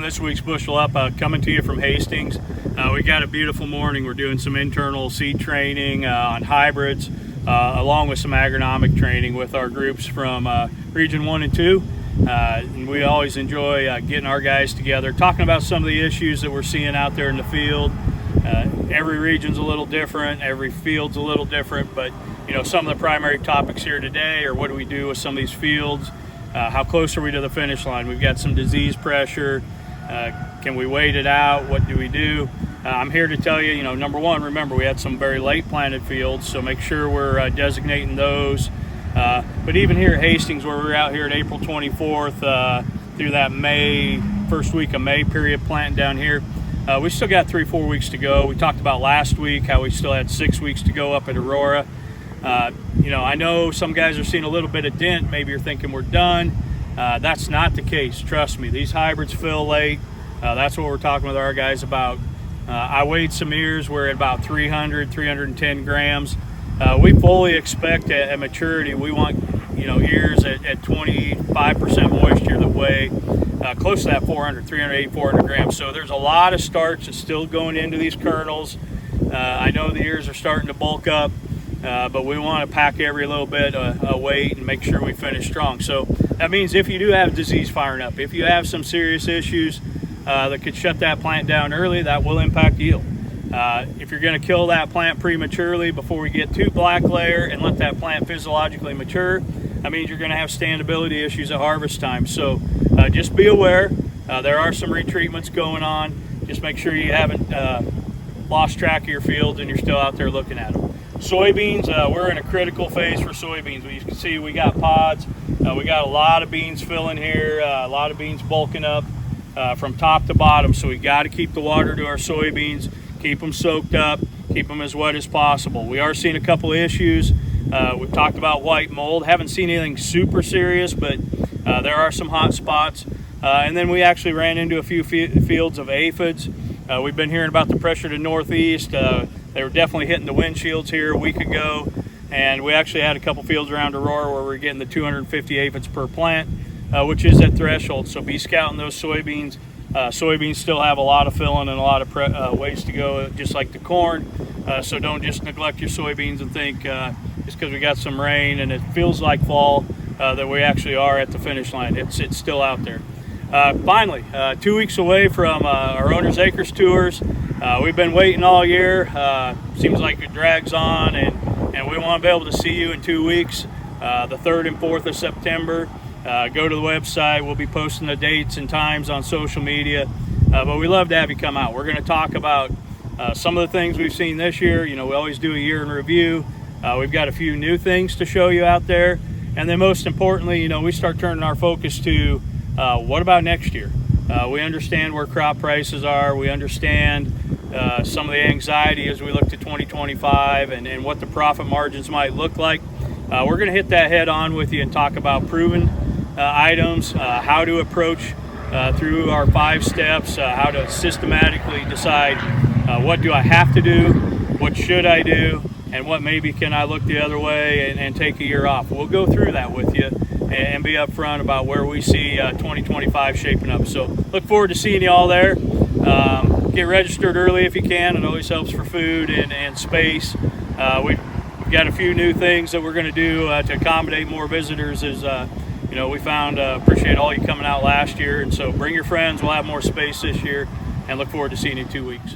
from this week's Bushel Up, coming to you from Hastings. We got a beautiful morning. We're doing some internal seed training on hybrids, along with some agronomic training with our groups from Region 1 and 2. And we always enjoy getting our guys together, talking about some of the issues that we're seeing out there in the field. Every region's a little different, every field's a little different, but some of the primary topics here today are what do we do with some of these fields, how close are we to the finish line? We've got some disease pressure, can we wait it out, what do we do? I'm here to tell you, number one, remember we had some very late planted fields, so make sure we're designating those. But even here at Hastings, where we're out here at April 24th through that first week of May period planting down here, we still got 3-4 weeks to go. We talked about last week how we still had 6 weeks to go up at Aurora. I know some guys are seeing a little bit of dent. Maybe you're thinking we're done. That's not the case. Trust me, these hybrids fill late. That's what we're talking with our guys about. I weighed some ears. We're at about 310 grams. We fully expect at maturity, we want ears at 25% moisture that weigh close to that 380, 400 grams. So there's a lot of starch that's still going into these kernels. I know the ears are starting to bulk up, but we want to pack every little bit of weight and make sure we finish strong. So that means if you do have disease firing up, if you have some serious issues that could shut that plant down early, that will impact yield. If you're going to kill that plant prematurely before we get to black layer and let that plant physiologically mature, that means you're going to have standability issues at harvest time. So just be aware, there are some retreatments going on. Just make sure you haven't lost track of your fields and you're still out there looking at them. Soybeans, we're in a critical phase for soybeans. You can see we got pods. We got a lot of beans filling here, a lot of beans bulking up from top to bottom. So we got to keep the water to our soybeans, keep them soaked up, keep them as wet as possible. We are seeing a couple of issues. We've talked about white mold. Haven't seen anything super serious, but there are some hot spots. And then we actually ran into a few fields of aphids. We've been hearing about the pressure to northeast. They were definitely hitting the windshields here a week ago. And we actually had a couple fields around Aurora where we're getting the 250 aphids per plant, which is at threshold. So be scouting those soybeans. Soybeans still have a lot of filling and a lot of ways to go, just like the corn. So don't just neglect your soybeans and think just because we got some rain and it feels like fall that we actually are at the finish line. It's still out there. Finally, 2 weeks away from our Owner's Acres tours. We've been waiting all year. Seems like it drags on, and we want to be able to see you in 2 weeks, the 3rd and 4th of September. Go to the website. We'll be posting the dates and times on social media. But we love to have you come out. We're going to talk about some of the things we've seen this year. We always do a year in review. We've got a few new things to show you out there. And then most importantly, we start turning our focus to what about next year? We understand where crop prices are. We understand some of the anxiety as we look to 2025 and what the profit margins might look like. We're going to hit that head on with you and talk about proven items, how to approach through our 5 steps, how to systematically decide what do I have to do, what should I do, and what maybe can I look the other way and take a year off. We'll go through that with you and be upfront about where we see 2025 shaping up. So look forward to seeing you all there. Get registered early if you can. It always helps for food and space. We've got a few new things that we're going to do to accommodate more visitors. We found appreciate all you coming out last year, and so bring your friends. We'll have more space this year, and look forward to seeing you in 2 weeks.